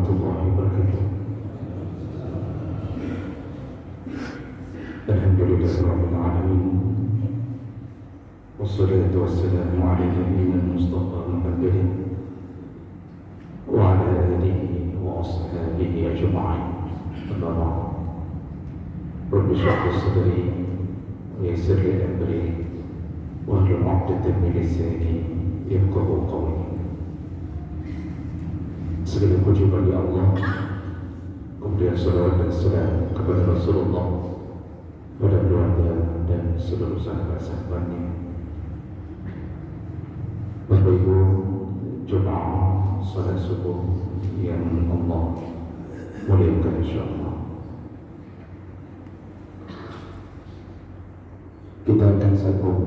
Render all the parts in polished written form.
warahmatullahi wabarakatuh. Alhamdulillahirabbil alamin. Wassalatu wassalamu ala nabiyyina Mustafa Muhammadin wa ala alihi wa ashabihi ajma'in. Amma ba'd. Rabbi shrah li sadri wa yassir li amri wahlul 'uqdatam min lisani yafqahu qawli. Segala puji bagi Allah, kemudian salawat dan salam kepada Rasulullah, pada keluarga dan seluruh sahabat-sahabatnya. Bapak Ibu jemaah salat subuh yang Allah muliakan insyaallah, kita akan sambung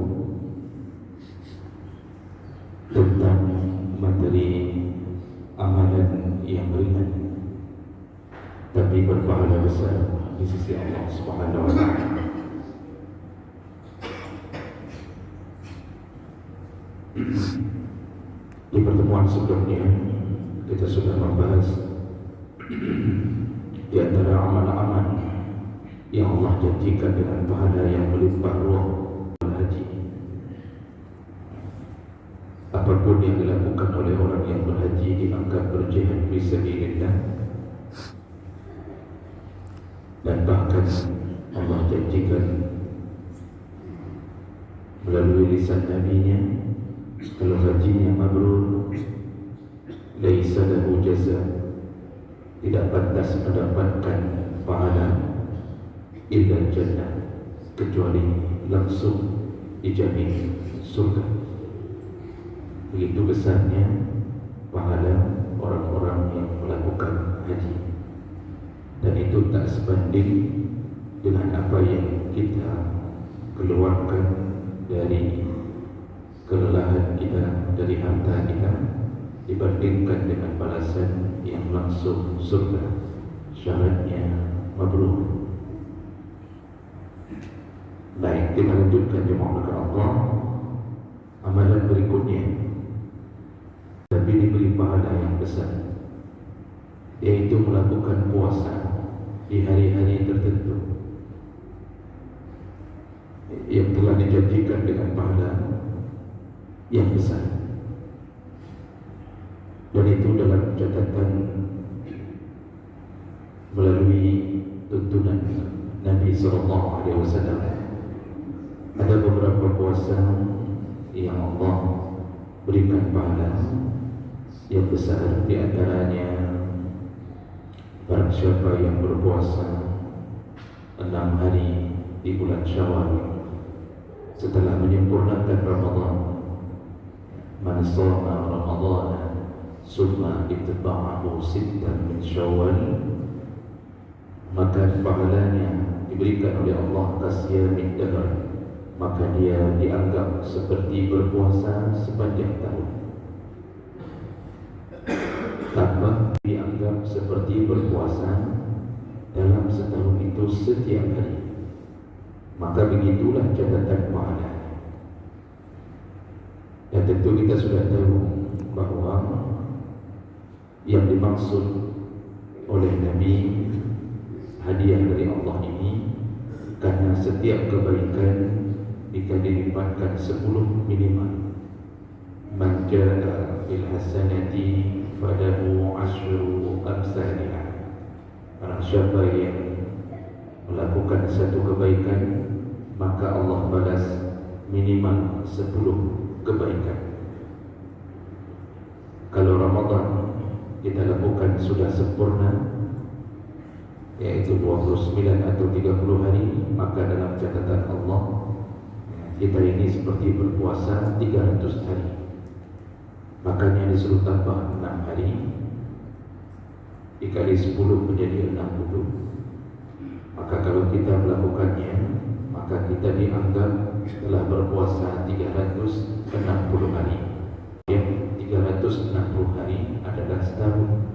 tentang materi amalan yang ringan tapi berpahala besar di sisi Allah Subhanahu wa taala. Di pertemuan sebelumnya kita sudah membahas di antara amal-amal yang Allah janjikan dengan pahala yang melimpah ruah haji. Apapun yang dilakukan oleh orang yang berhaji dianggap berjihad fisabilillah, dan bahkan Allah janjikan melalui lisan Nabi-Nya, kalau hajinya mabrur, laisa lahu jaza, tidak pantas mendapatkan pahala illa jannah, kecuali langsung dijamin surga. Begitu besarnya pahala orang-orang yang melakukan haji, dan itu tak sebanding dengan apa yang kita keluarkan dari kelelahan kita, dari harta kita, dibandingkan dengan balasan yang langsung surga, syaratnya mabrur. Baik, kita lanjutkan jemaah Allah. Amalan berikutnya tapi diberi pahala yang besar, yaitu melakukan puasa di hari-hari tertentu yang telah dijanjikan dengan pahala yang besar. Dan itu dalam catatan melalui tuntunan Nabi SAW. Ada beberapa puasa yang Allah berikan pahala yang besar. Di antaranya barang siapa yang berpuasa 6 hari di bulan Syawal setelah menyempurnakan Ramadan, man shoma Ramadan summa itba'ahu sittan min Syawal, maka pahalanya diberikan oleh Allah kasyamin dahr, maka dia dianggap seperti berpuasa sepanjang tahun. Tambah dianggap seperti berpuasa dalam setahun itu setiap hari. Maka begitulah catatan pahala. Dan tentu kita sudah tahu bahwa yang dimaksud oleh Nabi hadiah dari Allah ini, karena setiap kebaikan jika dilipatkan 10 minimal, man jaa bil hasanati falahu asyru amsalihah. Barang siapa yang melakukan satu kebaikan, maka Allah balas minimal 10 kebaikan. Kalau Ramadan kita lakukan sudah sempurna, yaitu 29 atau 30 hari, maka dalam catatan Allah kita ini seperti berpuasa 300 hari. Makanya disuruh tambah 6 hari, dikali 10 menjadi 60. Maka kalau kita melakukannya, maka kita dianggap telah berpuasa 360 hari. Yang 360 hari adalah setahun.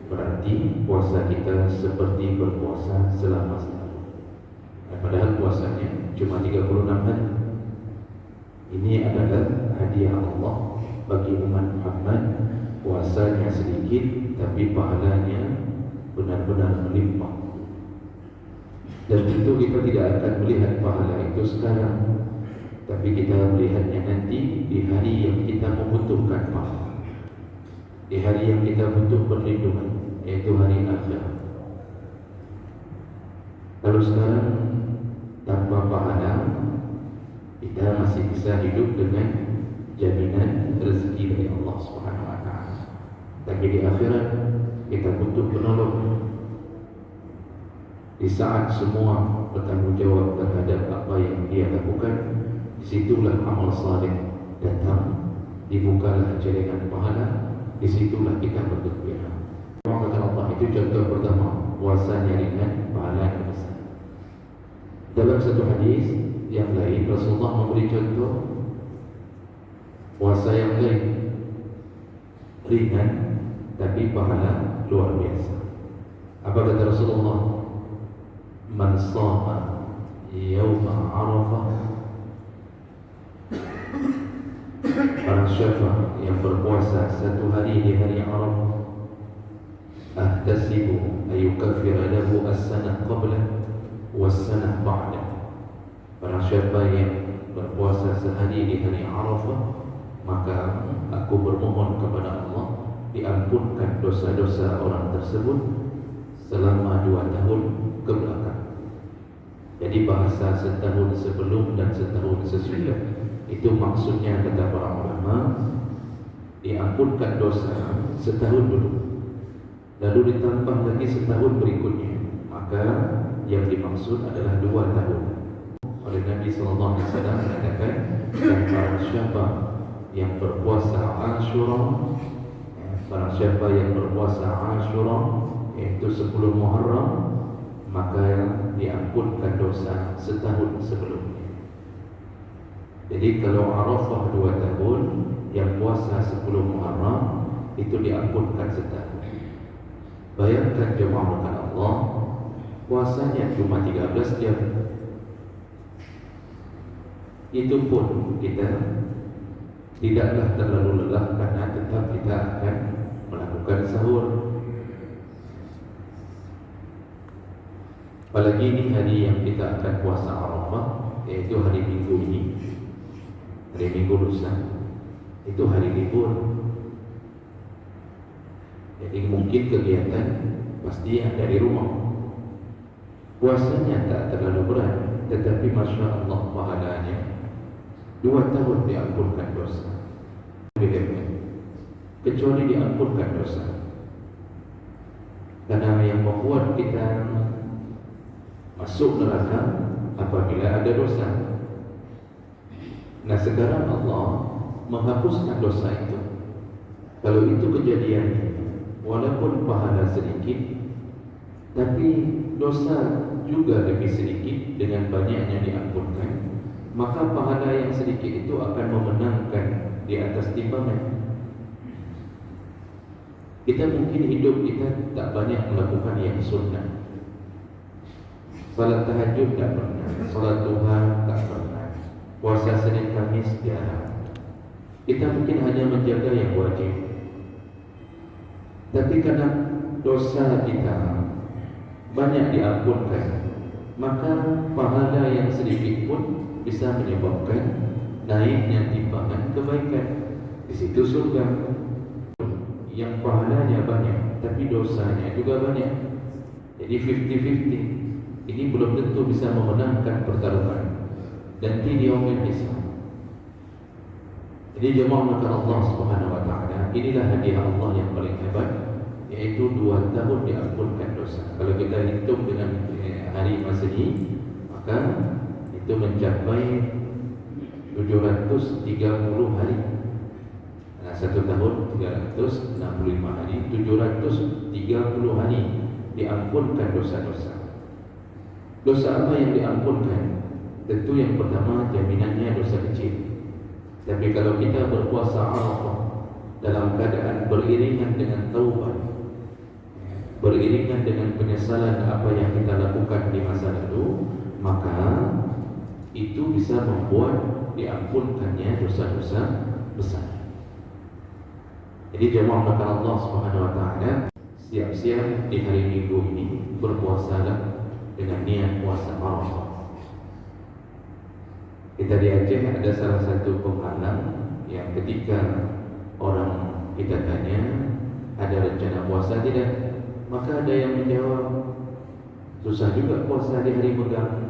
Berarti puasa kita seperti berpuasa selama setahun. Padahal puasanya cuma 36 hari. Ini adalah hadiah Allah bagi umat Muhammad puasanya sedikit tapi pahalanya benar-benar melimpah. Dan tentu kita tidak akan melihat pahala itu sekarang, tapi kita melihatnya nanti di hari yang kita membutuhkan pahala, di hari yang kita butuh perlindungan, yaitu hari akhirat. Kalau sekarang tanpa pahala, kita masih bisa hidup dengan jaminan rezeki dari Allah Subhanahu wa taala. Tapi di akhirat kita butuh penolong. Di saat semua bertanggung jawab terhadap apa yang dia lakukan, disitulah amal saleh datang, dibukalah jaringan pahala, disitulah kita bergembira. Kata Allah, itu contoh pertama, puasanya ringan, pahala besar. Dalam satu hadis yang lain, Rasulullah memberi contoh puasa yang lain, ringan tapi pahala luar biasa. Apa kata Rasulullah? Man shama yawma Arafah, barang siapa yang berpuasa satu hari di hari Arafah, ahtasibu ayukaffira lahu as-sanah qabla was-sanah ba'da. Barang siapa yang berpuasa sehari di hari Arafah, maka aku bermohon kepada Allah diampunkan dosa-dosa orang tersebut selama 2 tahun ke belakang. Jadi bahasa setahun sebelum dan setahun sesudah, itu maksudnya kata para ulama, diampunkan dosa setahun dulu, lalu ditambah lagi setahun berikutnya, maka yang dimaksud adalah 2 tahun. Oleh Nabi SAW mengatakan, dan barang siapa yang berpuasa Ashura, barang siapa yang berpuasa Ashura, yaitu 10 Muharram, maka diampunkan dosa setahun sebelumnya. Jadi kalau Arafah 2 tahun, yang puasa 10 Muharram itu diampunkan setahun. Bayangkan jemaah Allah, puasanya cuma 13 jam. Itu pun kita tidaklah terlalu lelah, karena tetap kita akan melakukan sahur. Apalagi ini hari yang kita akan puasa Arafah, yaitu hari Minggu ini, hari Minggu lusa, itu hari libur. Jadi mungkin kegiatan pasti ada di rumah. Puasanya tak terlalu berat, tetapi Masya Allah pahalanya 2 tahun diampunkan dosa. Kecuali diampunkan dosa, karena yang membuat kita masuk neraka apabila ada dosa. Nah sekarang Allah menghapuskan dosa itu. Kalau itu kejadian, walaupun pahala sedikit, tapi dosa juga lebih sedikit dengan banyaknya diampunkan, maka pahala yang sedikit itu akan memenangkan di atas timbangan. Kita mungkin hidup kita tak banyak melakukan yang sunnah. Salat tahajud tak pernah, salat duha tak pernah, puasa Senin Kamis jarang. Kita mungkin hanya menjaga yang wajib. Tapi karena dosa kita banyak diampunkan, maka pahala yang sedikit pun bisa menyebabkan naiknya timbangan kebaikan. Di situ surga yang pahalanya banyak tapi dosanya juga banyak. Jadi 50-50. Ini belum tentu bisa memenangkan pertarungan nanti di yaumil hisab. Jadi jemaah maka Allah Subhanahu wa taala, inilah hadiah Allah yang paling hebat, yaitu 2 tahun diampunkan dosa. Kalau kita hitung dengan hari Masehi, maka itu mencapai 730 hari. Nah, 1 tahun 365 hari, 730 hari diampunkan dosa-dosa. Dosa apa yang diampunkan? Tentu yang pertama jaminannya dosa kecil. Tapi kalau kita berpuasa Arafah dalam keadaan beriringan dengan taubat, beriringan dengan penyesalan apa yang kita lakukan di masa lalu, maka itu bisa membuat diampunkannya dosa-dosa besar. Jadi jemaah melakukan Allah Subhanahu Wa Taala, siap-siap di hari Minggu ini berpuasalah dengan niat puasa Arafah. Kita di Aceh ada salah satu penghalang yang ketika orang kita tanya ada rencana puasa tidak, maka ada yang menjawab susah juga puasa di hari megang.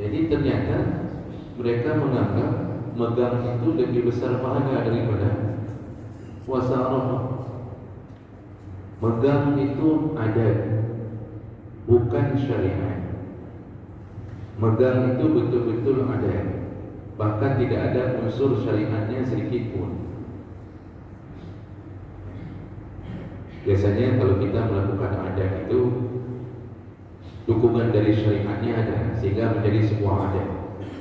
Jadi ternyata mereka menganggap megang itu lebih besar pahala daripada puasa Arafah. Megang itu adat, bukan syariat. Megang itu betul-betul adat, bahkan tidak ada unsur syariatnya sedikit pun. Biasanya kalau kita melakukan adat itu dukungan dari syariatnya ada sehingga menjadi sebuah adat.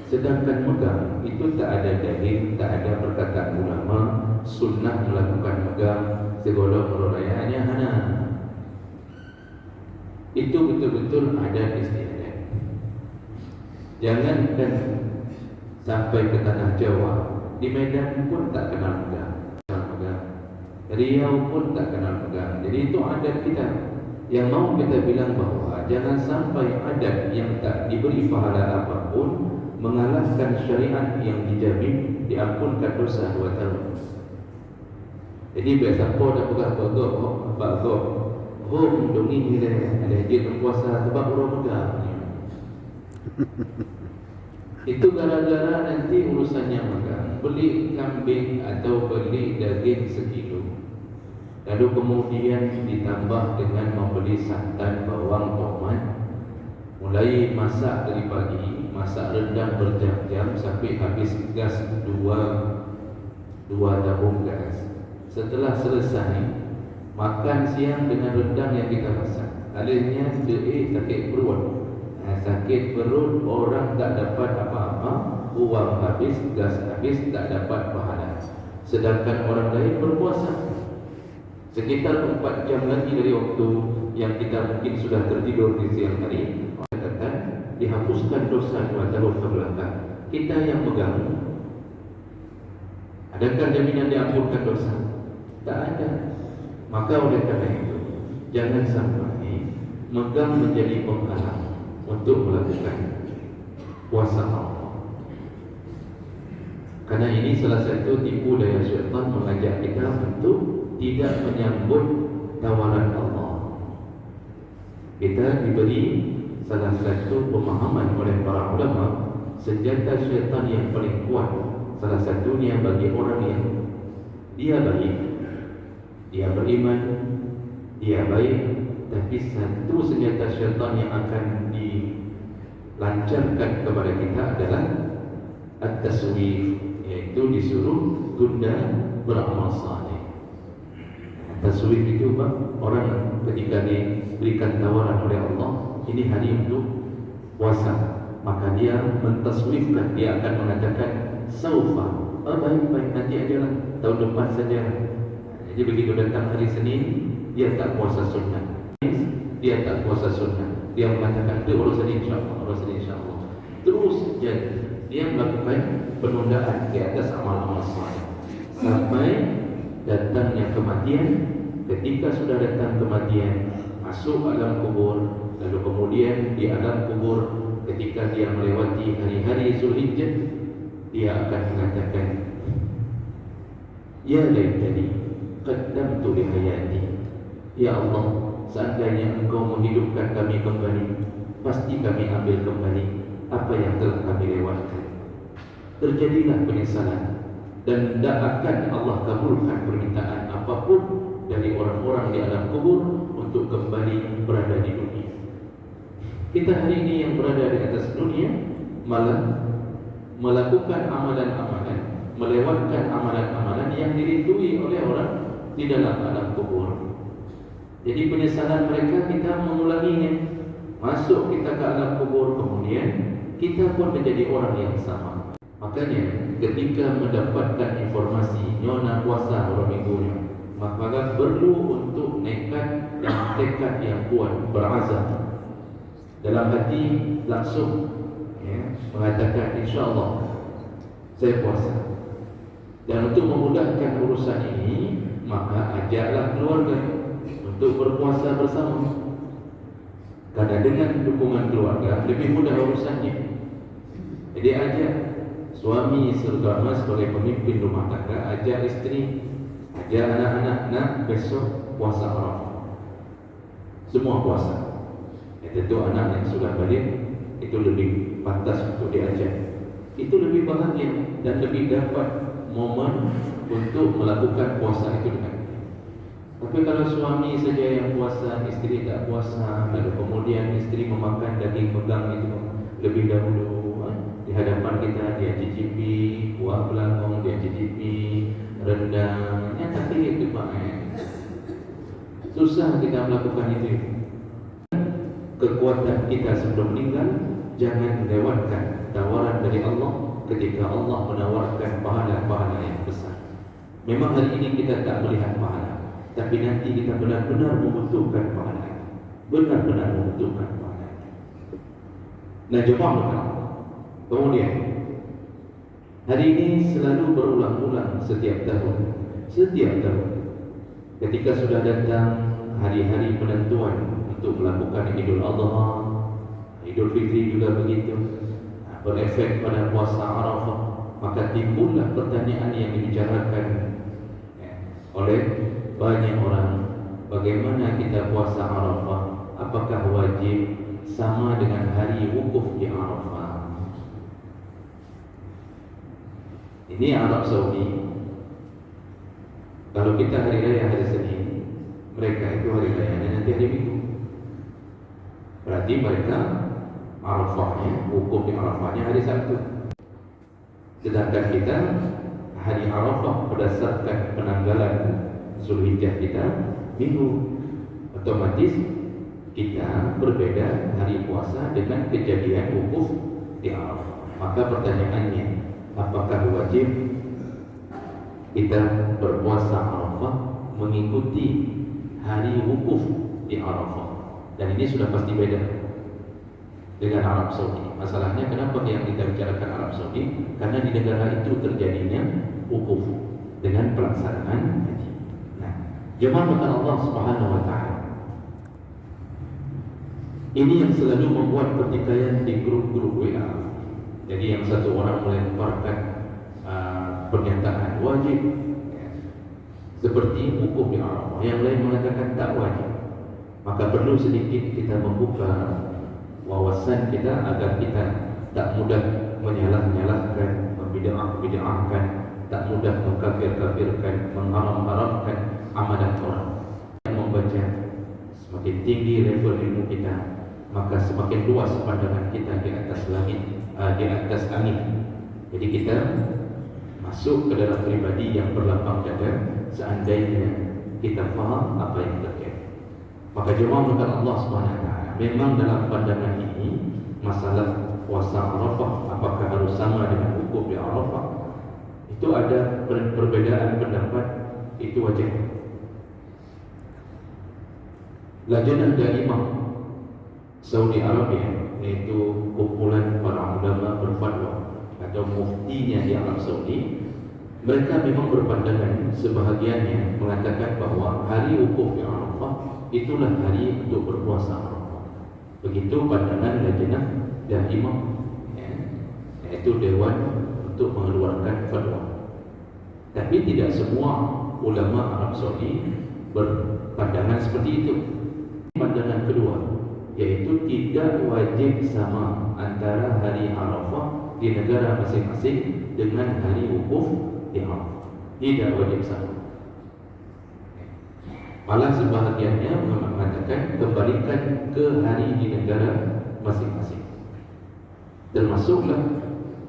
Sedangkan megang itu tak ada dalil, tak ada perkataan ulama sunnah melakukan megang segala perayaan hana. Itu betul-betul adat istiadat. Jangankan sampai ke tanah Jawa, di Medan pun tak kenal megang. Riau pun tak kenal megang. Jadi itu adat kita. Yang mau kita bilang bahawa jangan sampai adat yang tak diberi pahala apapun mengalahkan syariat yang dijamin diampunkan dosa 2 tahun. Jadi biasa po dah pegang bagok hom dongi ni ada hajat berpuasa sebab orang megang. Itu gara-gara nanti urusannya megang. Beli kambing atau beli daging sekilo, lalu kemudian ditambah dengan membeli santan, bawang, tomat, mulai masak dari pagi, masak rendang berjam-jam sampai habis gas dua tabung gas. Setelah selesai makan siang dengan rendang yang kita masak, akhirnya sakit perut. Sakit perut, orang tak dapat apa-apa, uang habis, gas habis, tak dapat pahala. Sedangkan orang lain berpuasa sekitar 4 jam lagi dari waktu yang kita mungkin sudah tertidur di siang hari, katakan dihapuskan dosa 2 tahun ke belakang. Kita yang megang, adakah jaminan diampunkan dosa? Tak ada. Maka oleh karena itu, jangan sampai megang menjadi penghalang untuk melakukan puasa Allah. Karena ini salah satu tipu daya syaitan mengajak kita untuk tidak menyambut tawaran Allah. Kita diberi salah satu pemahaman oleh para ulama, senjata syaitan yang paling kuat salah satunya bagi orang yang dia baik, dia beriman, dia baik, tapi satu senjata syaitan yang akan dilancarkan kepada kita adalah at-taswif, iaitu disuruh tunda beramal saleh. Taswif itu orang ketika diberikan tawaran oleh Allah, ini hari untuk puasa, maka dia mentaswifkan, dia akan mengatakan saufa, baik-baik nanti ajalah, tahun depan saja. Jadi begitu datang hari Senin, dia tak puasa sunnah. Dia tak puasa sunnah. Dia mengatakan itu urusan insyaAllah, urusan insyaAllah. Terus jadi dia melakukan penundaan di atas amal-amal saleh sampai datangnya kematian. Ketika sudah datang kematian, masuk alam kubur, lalu kemudian di alam kubur ketika dia melewati hari-hari Zulhijjah, dia akan mengatakan, ya laitani qaddamtu li hayati. Ya Allah, seandainya Engkau menghidupkan kami kembali, pasti kami ambil kembali apa yang telah kami lewatkan. Terjadilah penyesalan dan tidak akan Allah kabulkan permintaan apapun dari orang-orang di alam kubur untuk kembali berada di dunia. Kita hari ini yang berada di atas dunia malah melakukan amalan-amalan, melewatkan amalan-amalan yang dirindui oleh orang di dalam alam kubur. Jadi penyesalan mereka kita mengulanginya. Masuk kita ke alam kubur, kemudian kita pun menjadi orang yang sama. Makanya ketika mendapatkan informasi nyona puasa orang minggunya, maka perlu untuk nekat dan tekad yang kuat, berazam dalam hati langsung mengatakan insyaAllah saya puasa. Dan untuk memudahkan urusan ini, maka ajaklah keluarga untuk berpuasa bersama. Karena dengan dukungan keluarga lebih mudah urusannya. Jadi ajak suami terutama sebagai pemimpin rumah tangga, ajak istri, ajak anak-anak, nak besok puasa Arafah. Semua puasa. Tentu anak yang sudah balik itu lebih pantas untuk diajak. Itu lebih bahagia dan lebih dapat momen untuk melakukan puasa itu dengan. Tapi kalau suami saja yang puasa, istri tak puasa, lalu kemudian istri memakan daging pegang itu lebih dahulu, di hadapan kita dia cicipi kuah belangkong, dia cicipi rendang, tapi itu Pak, susah kita melakukan itu. Kekuatan kita sebelum meninggal, jangan lewatkan tawaran dari Allah ketika Allah menawarkan pahala-pahala yang besar. Memang hari ini kita tak melihat pahala, tapi nanti kita benar-benar membutuhkan pahala, benar-benar membutuhkan pahala. Nah, jemaah, kemudian hari ini selalu berulang-ulang setiap tahun. Ketika sudah datang hari-hari penentuan untuk melakukan Idul Adha, Idul Fitri juga begitu, berefek pada puasa Arafah, maka timbullah pertanyaan yang dibicarakan oleh banyak orang. Bagaimana kita puasa Arafah? Apakah wajib sama dengan hari wukuf di Arafah? Ini Arab Saudi. Kalau kita hari raya hari Senin, mereka itu hari rayanya nanti hari Minggu. Berarti mereka Arafahnya, wukuf di Arafahnya hari Sabtu. Sedangkan kita hari Arafah berdasarkan penanggalan Zulhijjah kita Minggu. Otomatis kita berbeda hari puasa dengan kejadian wukuf di Arafah. Maka pertanyaannya, apakah wajib kita berpuasa Arafah mengikuti hari wukuf di Arafah? Dan ini sudah pasti beda dengan Arab Saudi. Masalahnya kenapa yang kita bicarakan Arab Saudi? Karena di negara itu terjadinya wukuf dengan pelaksanaan haji. Nah, jemaah Allah Subhanahu wa taala, ini yang selalu membuat pertikaian di grup-grup WA. Jadi yang satu orang melemparkan pernyataan wajib seperti wukuf di Arafah, yang lain mengatakan tak wajib. Maka perlu sedikit kita membuka wawasan kita agar kita tak mudah menyalah-nyalahkan, membid'ahkan, tak mudah mengkafir-kafirkan, mengharam-haramkan amalan orang. Yang membaca semakin tinggi level ilmu kita, maka semakin luas pandangan kita di atas langit, di atas angin. Jadi kita masuk ke dalam pribadi yang berlapang dada seandainya kita faham apa yang terjadi. Maka jemaah Allah SWT, memang dalam pandangan ini masalah puasa Arafah apakah harus sama dengan wukuf di Arafah, itu ada perbedaan pendapat, itu wajar. Lajnah Daimah Saudi Arabia, yaitu kumpulan para ulama berfatwa atau muftinya di Arab Saudi, mereka memang berpandangan, sebahagiannya mengatakan bahwa hari wukuf di Arafah itulah hari untuk berpuasa Arafah. Begitu pandangan Lajnah Daimah, yaitu dewan untuk mengeluarkan fatwa. Tapi tidak semua ulama Arab Saudi berpandangan seperti itu. Pandangan kedua, yaitu tidak wajib sama antara hari Arafah di negara masing-masing dengan hari wukuf di Arafah. Tidak wajib sama. Malah sebahagiannya mengatakan kembalikan ke hari di negara masing-masing. Termasuklah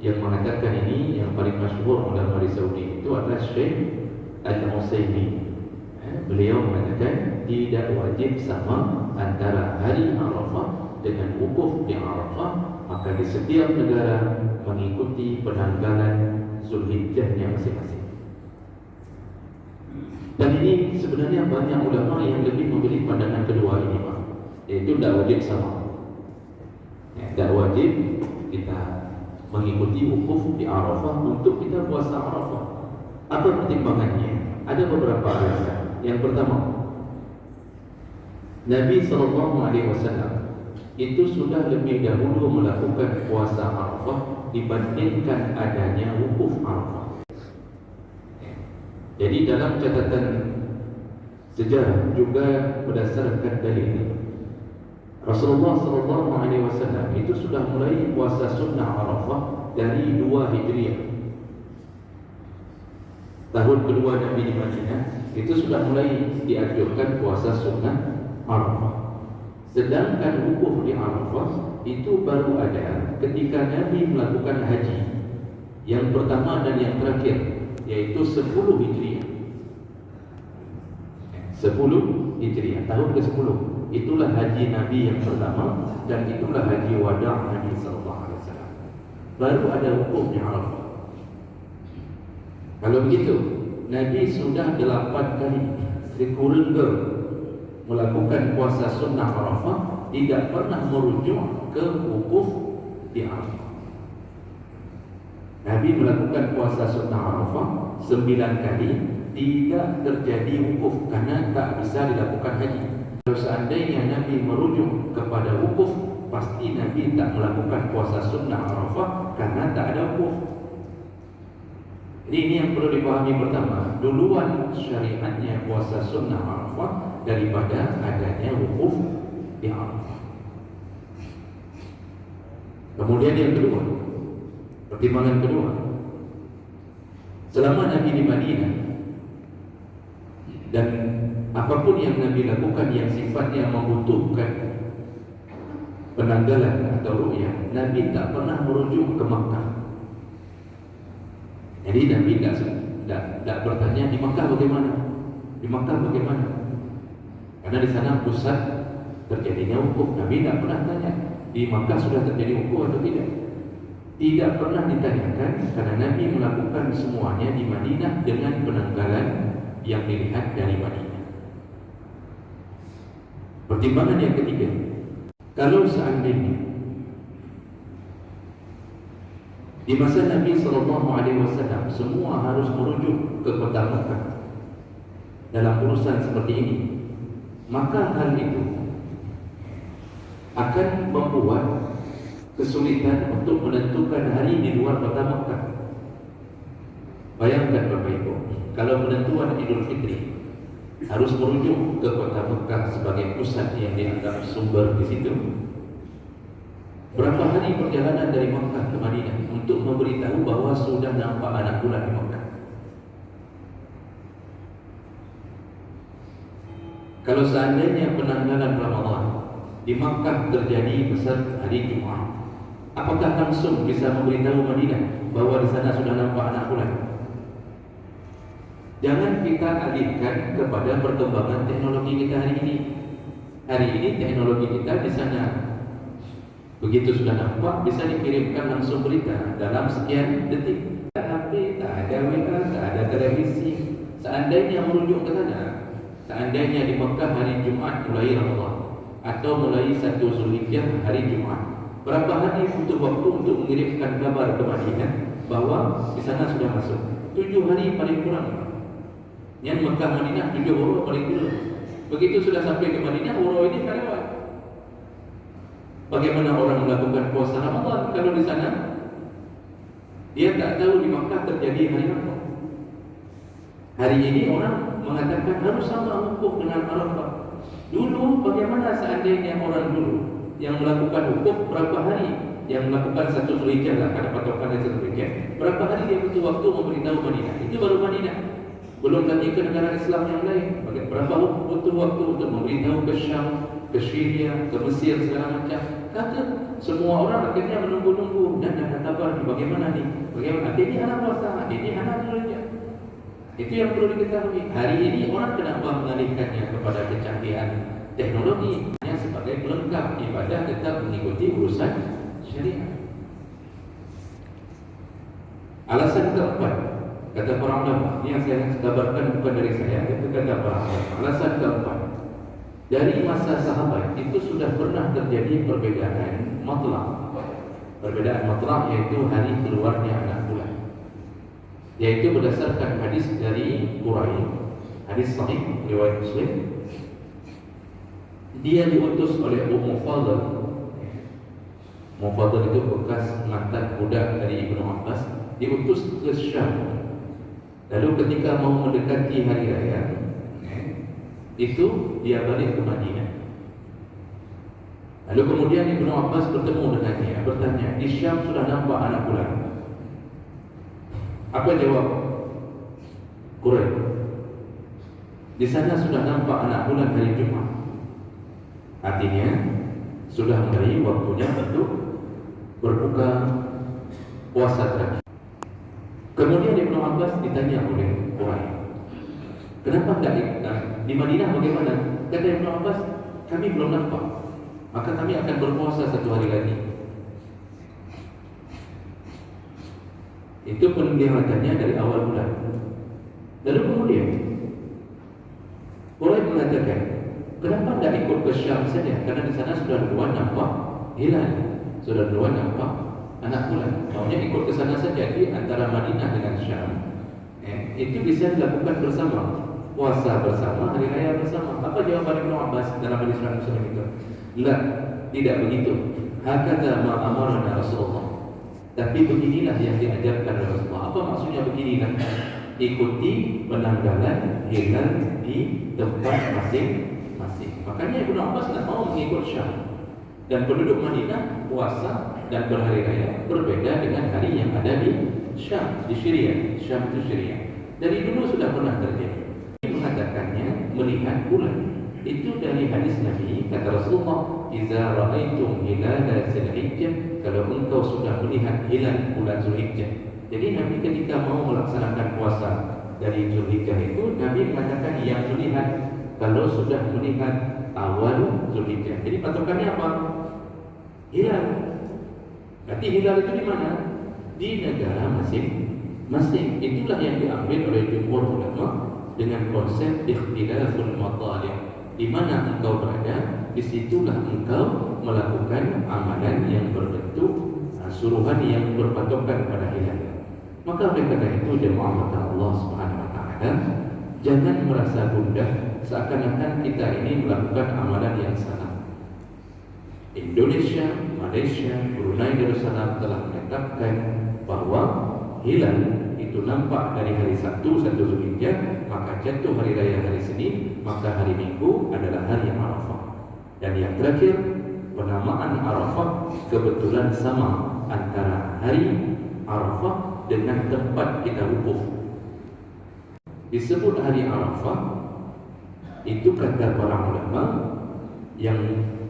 yang mengatakan ini, yang paling masyhur ulama di Saudi itu adalah Syekh Al-Utsaimin. Beliau mengatakan tidak wajib sama antara hari Arafah dengan wukuf di Arafah, maka di setiap negara mengikuti penanggalan Zulhijjahnya masing-masing. Dan ini sebenarnya banyak ulama yang lebih memilih pandangan kedua ini, Pak. Yaitu tidak wajib sama. Tidak wajib kita mengikuti wukuf di Arafah untuk kita puasa Arafah. Apa pertimbangannya? Ada beberapa alasan. Yang pertama, Nabi SAW itu sudah lebih dahulu melakukan puasa Arafah dibandingkan adanya wukuf Arafah. Jadi dalam catatan sejarah juga berdasarkan dalil, Rasulullah SAW itu sudah mulai puasa sunnah Arafah dari 2 Hijriah. Tahun kedua Nabi di Madinah itu sudah mulai dianjurkan puasa sunnah Arafah. Sedangkan wukuf di Arafah itu baru ada ketika Nabi melakukan haji yang pertama dan yang terakhir, yaitu 10 Hijriah. 10 Hijriah, tahun ke-10. Itulah haji Nabi yang pertama dan itulah haji wada' Nabi SAW. Baru ada wukuf di Arafah. Kalau begitu, Nabi sudah 8 kali sekurangnya melakukan puasa sunnah Arafah, tidak pernah merujuk ke wukuf di Arafah. Nabi melakukan puasa sunnah Arafah 9 kali, tidak terjadi wukuf karena tak bisa dilakukan haji. Kalau seandainya Nabi merujuk kepada wukuf, pasti Nabi tak melakukan puasa sunnah Arafah karena tak ada wukuf. Jadi ini yang perlu dipahami pertama, duluan syariatnya puasa sunnah Arafah daripada adanya wukuf di Arafah. Kemudian yang kedua, pertimbangan kedua, selama Nabi di Madinah dan apapun yang Nabi lakukan yang sifatnya membutuhkan penanggalan atau ru'yah, Nabi tak pernah merujuk ke Makkah. Jadi Nabi tak bertanya di Makkah bagaimana, di Makkah bagaimana, karena di sana pusat terjadinya wukuf. Nabi tak pernah tanya di Makkah sudah terjadi wukuf atau tidak. Tidak pernah ditanyakan karena Nabi melakukan semuanya di Madinah dengan penanggalan yang dilihat dari Madinah. Pertimbangan yang ketiga, kalau seandainya di masa Nabi SAW semua harus merujuk ke kota Makkah dalam urusan seperti ini, maka hal itu akan membuat kesulitan untuk menentukan hari di luar kota Makkah. Bayangkan Bapak Ibu, kalau penentuan Idul Fitri harus merujuk ke kota Makkah sebagai pusat yang dianggap sumber di situ, berapa hari perjalanan dari Makkah ke Madinah untuk memberitahu bahwa sudah nampak anak bulan di Makkah? Kalau seandainya penanggalan Ramadan di Makkah terjadi besar hari Jumat, apakah langsung bisa memberitahu Madinah bahwa di sana sudah nampak anak bulan? Jangan kita alihkan kepada perkembangan teknologi kita hari ini. Hari ini teknologi kita di sana begitu sudah nampak bisa dikirimkan langsung berita dalam sekian detik. Tak HP, tak ada WA, tak ada televisi. Seandainya merujuk ke sana, seandainya di Mekah hari Jumat mulai Ramadan atau mulai 1 Zulhijjah hari Jumat, berapa hari butuh waktu untuk mengirimkan kabar ke Madinah bahwa di sana sudah masuk? 7 hari paling kurang. Yang Mekah Madinah 7 urut paling kurang. Begitu sudah sampai ke Madinah, urut ini tak lewat. Bagaimana orang melakukan puasa Ramadan kalau di sana dia tak tahu di Makkah terjadi hari apa? Hari ini orang mengatakan harus sama wukuf dengan Arafah. Dulu bagaimana seandainya orang dulu yang melakukan wukuf berapa hari? Yang melakukan 1 Zulhijjah lah, ada patokannya 1 Zulhijjah. Berapa hari dia butuh waktu memberitahu Madinah? Itu baru Madinah. Belum lagi ke negara Islam yang lain. Berapa butuh waktu untuk memberitahu ke Syam, ke Syria, ke Mesir, segala macam. Kata semua orang akhirnya menunggu-nunggu dan ada kabar bagaimana nih, bagaimana ini anak puasa, ini anak Zulhijjah. Itu yang perlu diketahui. Hari ini orang kenapa mengalihkannya kepada kecanggihan teknologi hanya sebagai pelengkap ibadah, tetap mengikuti urusan syariat. Alasan keempat, kata para ulama, ini yang saya kabarkan bukan dari saya, itu kata para ulama. Alasan keempat, dari masa sahabat itu sudah pernah terjadi perbedaan matlaq. Perbedaan matlaq yaitu hari keluarnya anak bulan. yaitu berdasarkan hadis dari Quraib, hadis sahih riwayat Muslim. Dia diutus oleh Abu Mufaddal. Mufaddal itu bekas mantan budak dari Ibnu Abbas, diutus ke Syam. Lalu ketika mau mendekati hari raya, itu dia balik ke Madinah. Lalu kemudian Ibnu Abbas bertemu dengannya, bertanya, di Syam sudah nampak anak bulan? Apa jawab Quraisy? Di sana sudah nampak anak bulan hari Jumat. Artinya sudah mulai waktunya untuk berbuka puasa terakhir. Kemudian Ibnu Abbas ditanya oleh Quraisy, kenapa tidak di Madinah bagaimana? Kata Ibnu Abbas, kami belum nampak, maka kami akan berpuasa 1 hari lagi. Itu penglihatannya dari awal bulan. Lalu kemudian Quraisy mengatakan, kenapa tidak ikut ke Syam saja? Karena di sana sudah duluan nampak hilal, sudah duluan nampak anak bulan. Maunya ikut ke sana saja, di antara Madinah dengan Syam. Itu bisa dilakukan bersama, puasa bersama, hari raya bersama. Apa jawaban Ibnu Abbas dalam hadis Muslim itu? La, tidak begitu. Hakadza ma amarna Rasulullah. Tapi beginilah yang diajarkan oleh Rasulullah. Apa maksudnya beginilah? Ikuti penanggalan hilal di tempat masing-masing. Makanya Ibnu Abbas tidak mau mengikut Syam. Dan penduduk Madinah puasa dan berhari raya berbeda dengan hari yang ada di Syam, di Syria. Syam itu Syria. Dari dulu sudah pernah terjadi. Mengatakannya melihat bulan. Itu dari hadis Nabi, kata Rasulullah, "Idza ra'aitum hilala Dzulhijjah," kalau engkau sudah melihat hilal bulan Dzulhijjah. Jadi Nabi ketika mau melaksanakan puasa dari Dzulhijjah itu, Nabi mengatakan yang melihat kalau sudah melihat awal Dzulhijjah. Jadi patokannya apa? Hilal. Berarti hilal itu di mana? Di negara masing-masing. Itulah yang diambil oleh jumhur ulama dengan konsep ikhtilaful matalih. Di mana engkau berada, disitulah engkau melakukan amalan yang berbentuk suruhan yang berpatokan pada hilal. Maka oleh karena itu jemaah mata Allah Subhanahu wa taala, jangan merasa gundah seakan-akan kita ini melakukan amalan yang salah. Indonesia, Malaysia, Brunei Darussalam telah menetapkan bahwa hilal itu nampak dari hari Sabtu 1 Zulhijjah, maka jatuh hari raya hari Senin, maka hari Minggu adalah hari Arafah. Dan yang terakhir, penamaan Arafah kebetulan sama antara hari Arafah dengan tempat kita wukuf. Disebut hari Arafah, itu kata para ulama yang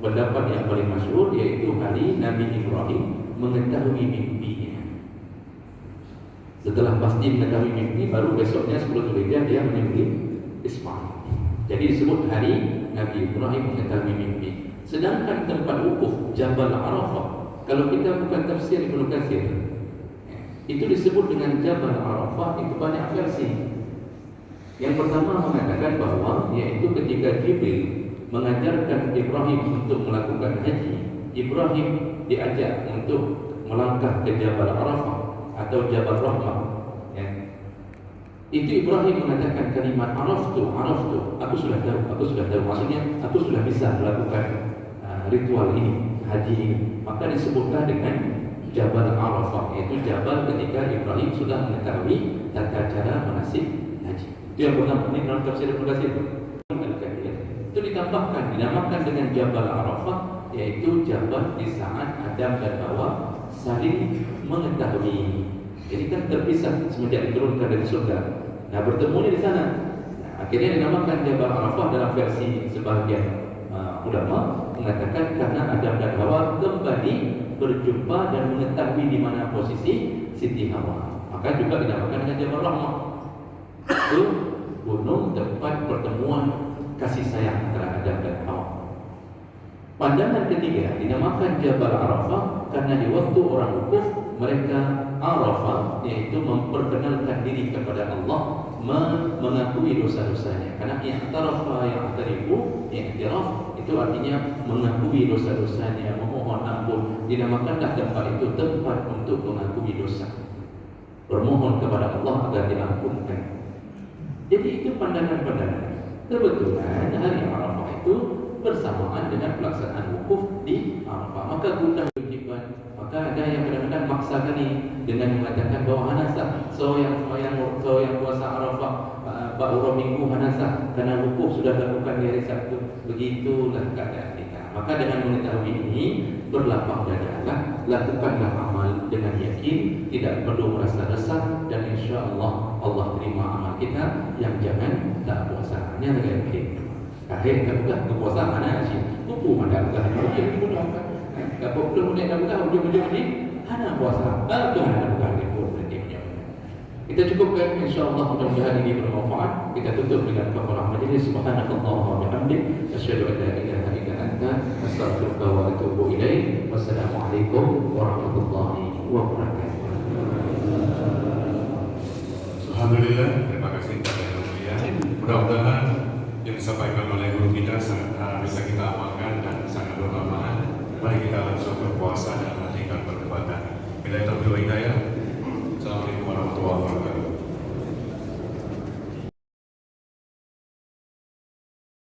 pendapat yang paling masyhur yaitu hari Nabi Ibrahim mengetahui mimpinya. Setelah pasti mengetahui mimpi, baru besoknya 10 Zulhijjah dia menyembelih Ismail. Jadi disebut hari Nabi Ibrahim mengetahui mimpi. Sedangkan tempat wukuf Jabal Arafah, kalau kita bukan tafsir Ibnu Katsir, itu disebut dengan Jabal Arafah, itu banyak versi. Yang pertama mengatakan bahwa yaitu ketika Jibril mengajarkan Ibrahim untuk melakukan haji, Ibrahim diajak untuk melangkah ke Jabal Arafah atau Jabal Rahmah, ya. Itu Ibrahim mengatakan kalimat araftu, aku sudah tahu, maksudnya aku sudah bisa melakukan ritual ini, haji ini. Maka disebutlah dengan Jabal Arafah, yaitu Jabal ketika Ibrahim sudah mengetahui tata cara manasik haji. Itu yang pertama, ini dalam tafsir Ibnu Katsir. Itu ditambahkan, dinamakan dengan Jabal Arafah, yaitu Jabal di saat Adam dan Hawa saling mengetahui. Jadi kan terpisah semenjak diturunkan dari surga. Nah, bertemunya di sana. Nah, akhirnya dinamakan Jabal Arafah dalam versi sebagian ulama mengatakan karena Adam dan Hawa kembali berjumpa dan mengetahui di mana posisi Siti Hawa. Maka juga dinamakan dengan Jabal Rahmah. Itu gunung tempat pertemuan kasih sayang antara Adam dan Hawa. Pandangan ketiga dinamakan Jabal Arafah karena di waktu orang wukuf mereka Arafah, yaitu memperkenalkan diri kepada Allah, mengakui dosa-dosanya. Karena i'tarafu, i'tiraf itu artinya mengakui dosa-dosanya, memohon ampun. Dinamakanlah tempat itu tempat untuk mengakui dosa. bermohon kepada Allah agar diampunkan. Jadi itu pandangan-pandangan. Kebetulan hari Arafah itu bersamaan dengan pelaksanaan wukuf di Arafah, maka gundah kewajiban. Maka ada yang kadang-kadang maksakan ini dengan mengatakan bahawa hanasah so yang puasa Arafah baru minggu hanasah karena wukuf sudah dilakukan di hari Sabtu. Begitulah keadaan kita. Maka dengan mengetahui ini, berlapang dadalah, lakukanlah amal dengan yakin, tidak perlu merasa resah, dan insya Allah Allah terima amal kita. Yang jangan tak puasa hanya dengan yakin. Akhir tak buka puasa mana sih? Tupu mana bukan dia pun bukan. Kalau belum nak buka ujung-ujung ni hana puasa. Tuhan nak buka dia pun nanti punya. Kita cukupkan insya-Allah, mudah-mudahan ini bermanfaat. Kita tutup dengan kafarah majlis. Subhanallah wa bihamdik, asyhadu an la ilaha illa anta, astaghfiruka wa atubu ilaik. Wassalamualaikum warahmatullahi wabarakatuh. Alhamdulillah, terima kasih kepada Yang Mulia. Mudah-mudahan yang disampaikan oleh guru kita bisa kita amalkan.